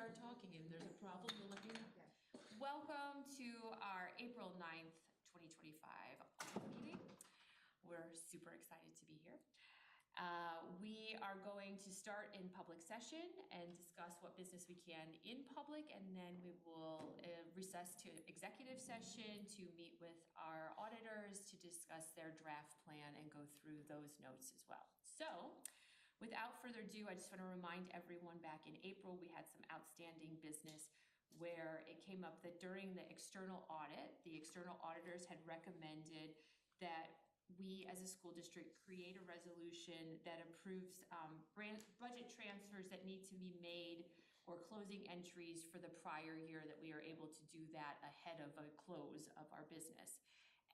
start talking and there's a problem, we'll let you know. Welcome to our April 9th, 2025 meeting. We're super excited to be here. We are going to start in public session and discuss what business we can in public, and then we will recess to executive session to meet with our auditors to discuss their draft plan and go through those notes as well. So, without further ado, I just want to remind everyone back in April we had some outstanding business where it came up that during the external audit, the external auditors had recommended that we as a school district create a resolution that approves budget transfers that need to be made or closing entries for the prior year, that we are able to do that ahead of a close of our business.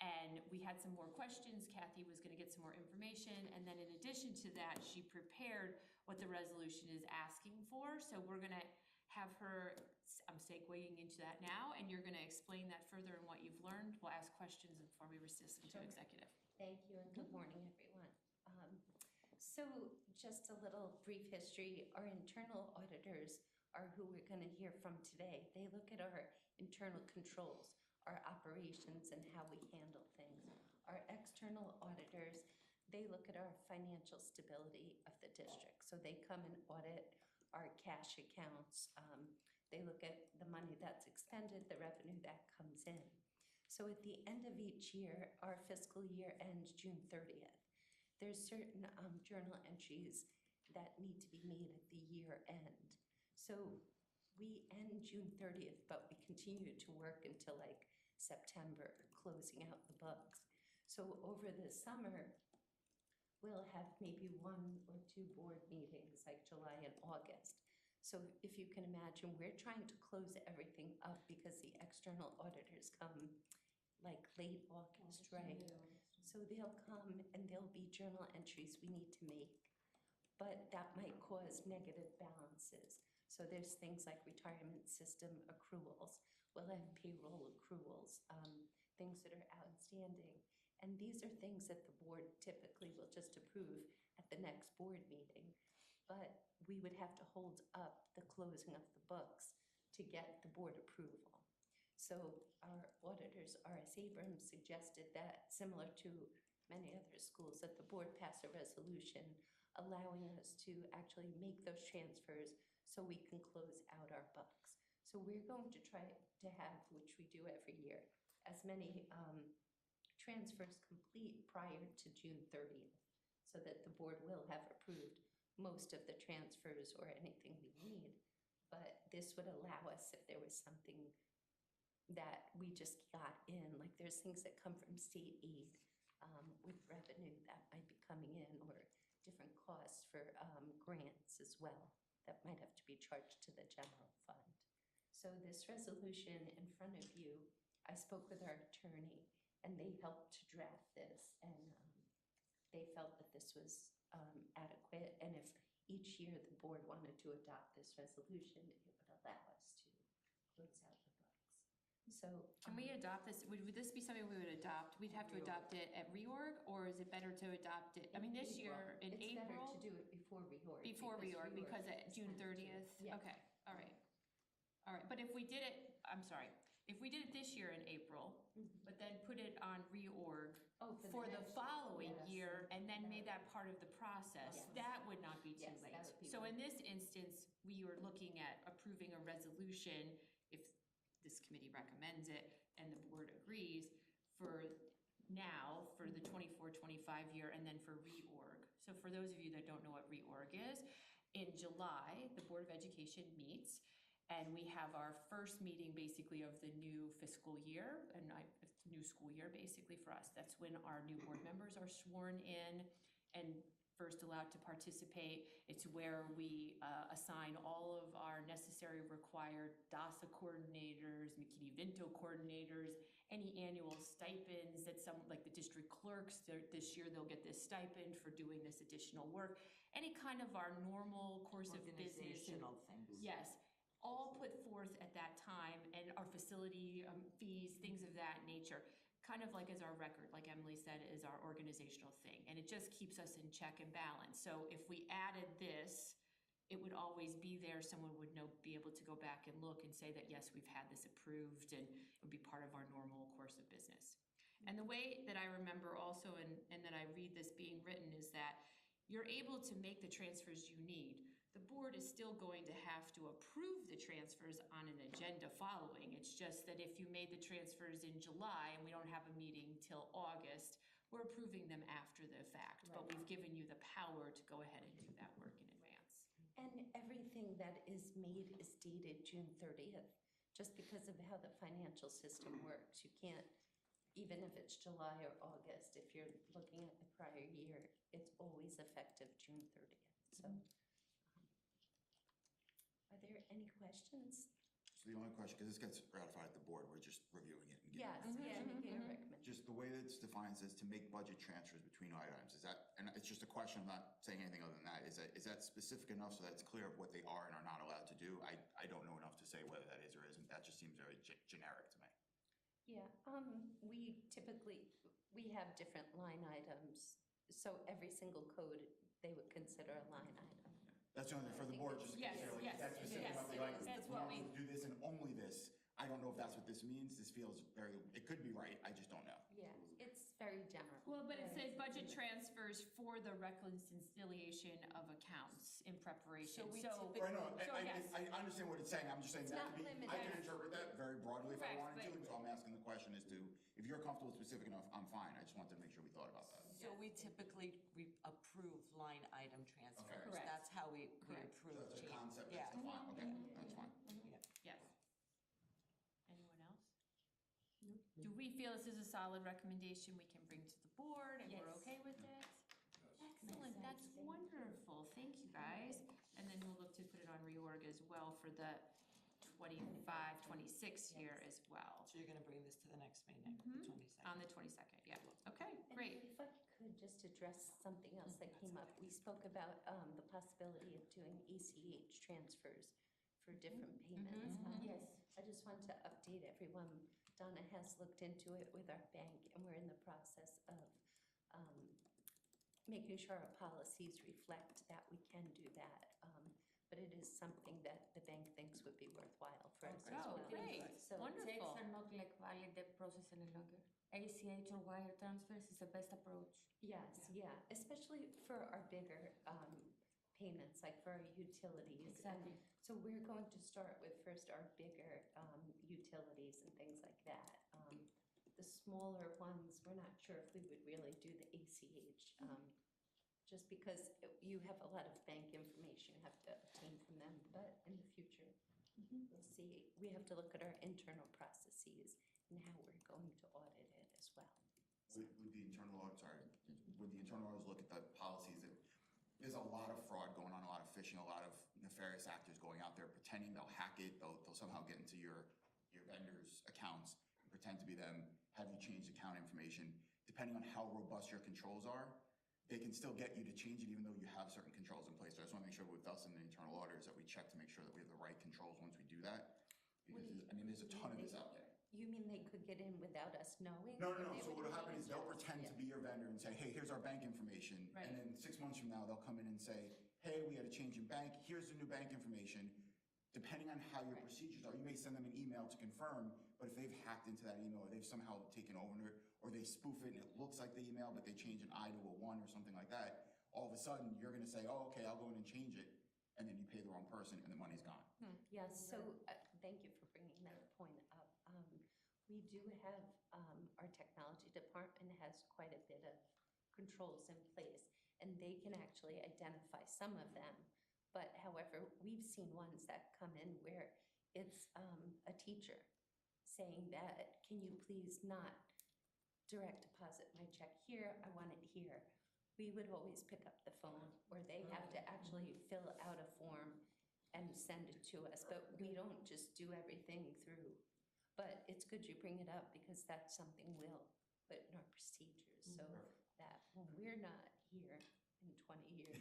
And we had some more questions. Kathy was going to get some more information, and then in addition to that, she prepared what the resolution is asking for. So we're going to have her, I'm segueing into that now, and you're going to explain that further and what you've learned. We'll ask questions before we recess into executive. Thank you, and good morning, everyone. So just a little brief history. Our internal auditors are who we're going to hear from today. They look at our internal controls, our operations, and how we handle things. Our external auditors, they look at our financial stability of the district. So they come and audit our cash accounts. They look at the money that's expended, the revenue that comes in. So at the end of each year, our fiscal year ends June 30th. There's certain journal entries that need to be made at the year end. So we end June 30th, but we continue to work until like September, closing out the books. So over the summer, we'll have maybe 1 or 2 board meetings like July and August. So if you can imagine, we're trying to close everything up because the external auditors come like late August, right? So they'll come and there'll be journal entries we need to make, but that might cause negative balances. So there's things like retirement system accruals, we'll have payroll accruals, things that are outstanding. And these are things that the board typically will just approve at the next board meeting. But we would have to hold up the closing of the books to get the board approval. So our auditors, R.S. Abrams, suggested that, similar to many other schools, that the board pass a resolution allowing us to actually make those transfers so we can close out our books. So we're going to try to have, which we do every year, as many transfers complete prior to June 30th, so that the board will have approved most of the transfers or anything we need. But this would allow us, if there was something that we just got in, like there's things that come from state aid with revenue that might be coming in, or different costs for grants as well that might have to be charged to the general fund. So this resolution in front of you, I spoke with our attorney and they helped to draft this, and they felt that this was adequate, and if each year the board wanted to adopt this resolution, it would allow us to close out the books. So can we adopt this? Would this be something we would adopt? We'd have to adopt it at reorg, or is it better to adopt it? I mean, this year in April. It's better to do it before reorg. Before reorg, because at June 30th. Yeah. Okay. All right. All right. But if we did it, if we did it this year in April, but then put it on reorg for the following year, and then made that part of the process, that would not be too late. So in this instance, we were looking at approving a resolution, if this committee recommends it and the board agrees, for now for the 24-25 year, and then for reorg. So for those of you that don't know what reorg is, in July the Board of Education meets, and we have our first meeting basically of the new fiscal year, and new school year basically for us. That's when our new board members are sworn in and first allowed to participate. It's where we assign all of our necessary required DASA coordinators, McKinney-Vento coordinators, any annual stipends that some, like the district clerks, this year they'll get this stipend for doing this additional work. Any kind of our normal course of business. Organizational things. Yes. All put forth at that time, and our facility fees, things of that nature, kind of like as our record, like Emily said, is our organizational thing, and it just keeps us in check and balance. So if we added this, it would always be there. Someone would be able able to go back and look and say that, yes, we've had this approved and it would be part of our normal course of business. And the way that I remember also, and that I read this being written, is that you're able to make the transfers you need. The board is still going to have to approve the transfers on an agenda following. It's just that if you made the transfers in July and we don't have a meeting till August, we're approving them after the fact. But we've given you the power to go ahead and do that work in advance. And everything that is made is dated June 30th, just because of how the financial system works. You can't, even if it's July or August, if you're looking at the prior year, it's always effective June 30th. So, are there any questions? So the only question, because this gets ratified at the board, we're just reviewing it and getting. Yes, yeah, making a recommendation. Just the way that it's defined says to make budget transfers between items, is that, and it's just a question, I'm not saying anything other than that, is that specific enough so that it's clear of what they are and are not allowed to do? I don't know enough to say whether that is or isn't, that just seems very generic to me. Yeah, we have different line items, so every single code, they would consider a line item. That's the only thing for the board, just to Yes, consider, yes, that's specific yes. about the items. That's what we- Do this and only this, I don't know if that's what this means, this feels very, it could be right, I just don't know. Yeah, it's very general. Well, but it says budget Yeah. transfers for the reconciliation of accounts in preparation. So we So, Right, no, So, yes. I understand what it's saying, I'm just saying It's that not could be, I limited. can interpret that very broadly if I Correct, wanted to, but- so I'm asking the question as to, if you're comfortable with specific enough, I'm fine, I just wanted to make sure we thought about that. So we typically approve line item transfers. Correct. That's how we Correct. So approve. that's a the- concept, Yeah. that's fine, okay, that's fine. yes. Anyone else? Do we feel this is a solid recommendation we can bring to the board and we're Yes. okay with it? Excellent, that's wonderful, thank you guys. And then we'll look to put it on reorg as well for the 25, 26 year as well. So you're gonna bring this to the next meeting, the Mhm. 22nd? On the 22nd, yeah, okay, And great. If I could just address something else that came up, we spoke about the possibility of doing ACH transfers for different payments. Yes. I just want to update everyone. Donna has looked into it with our bank, and we're in the process of making sure our policies reflect that we can do that. But it is something that the bank thinks would be worthwhile for us as Oh, well. great, So wonderful. Checks are not like valid, the process any longer. ACH or wire transfers is the best approach. Yes, yeah, especially for our bigger payments, like for our utilities. Exactly. So we're going to start with first our bigger utilities and things like that. The smaller ones, we're not sure if we would really do the ACH, just because you have a lot of bank information you have to obtain from them, but in the future, we'll see. We have to look at our internal processes and how we're going to audit it as well. With the internal audit, sorry, with the internal audits, look at the policies, there's a lot of fraud going on, a lot of phishing, a lot of nefarious actors going out there pretending they'll hack it, they'll somehow get into your vendors' accounts, pretend to be them, have you change account information. Depending on how robust your controls are, they can still get you to change it even though you have certain controls in place. So I just want to make sure with us and the internal auditors that we check to make sure that we have the right controls once we do that. Because, there's a ton of this out there. You mean they could get in without us knowing? No. Or they So would what'll happen is they'll manage us? pretend to be your vendor and say, hey, here's our bank information. Right. And then 6 months from now, they'll come in and say, hey, we had a change in bank, here's the new bank information. Depending on how your Right. procedures are, you may send them an email to confirm, but if they've hacked into that email, or they've somehow taken over it, or they spoof it and it looks like the email, but they change an I to a 1 or something like that, all of a sudden, you're gonna say, oh, okay, I'll go in and change it, and then you pay the wrong person and the money's gone. Yes, so thank you for bringing that point up. We do have, our technology department has quite a bit of controls in place, and they can actually identify some of them. But however, we've seen ones that come in where it's a teacher saying that, can you please not direct deposit my check here, I want it here. We would always pick up the phone, or they have to actually fill out a form and send it to us, but we don't just do everything through. But it's good you bring it up, because that's something we'll put in our procedures, so that when we're not here in 20 years,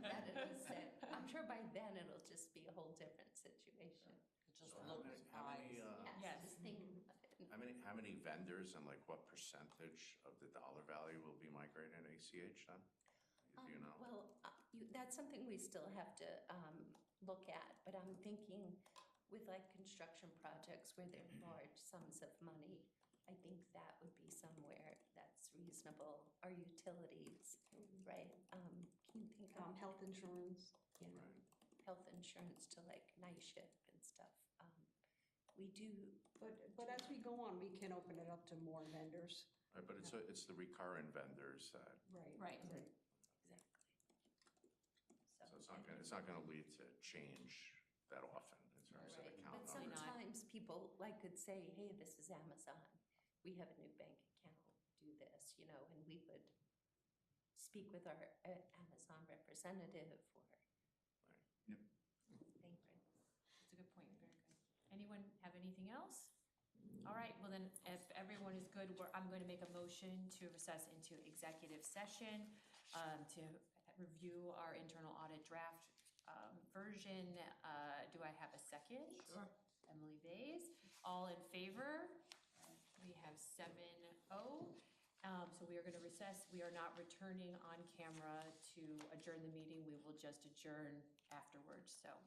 that it'll say, I'm sure by then it'll just be a whole different situation. It just So how looks many, how many, eyes. Yes. Just think about it. how many vendors and like what percentage of the dollar value will be migrated to ACH then? Do you know? Well, that's something we still have to look at, but I'm thinking with like construction projects where there are large sums of money, I think that would be somewhere that's reasonable. Our utilities, right? Can you think of Health insurance. Right. health insurance to like night shift and stuff? We do, But as we go on, we can open it up to more vendors. Right, but it's the recurring vendors that, Right. Right. exactly. so it's not gonna lead to change that often in terms of Right, account but numbers. sometimes people like could say, hey, this is Amazon, we have a new bank account, do this, you know, and we would speak with our Amazon representative or. Yep. Thank you. That's a good point, very good. Anyone have anything else? All right, well then, if everyone is good, I'm going to make a motion to recess into executive session to review our internal audit draft version. Do I have a second? Sure. Emily Bays, all in favor? We have 7-0. So we are going to recess. We are not returning on camera to adjourn the meeting. We will just adjourn afterwards, so.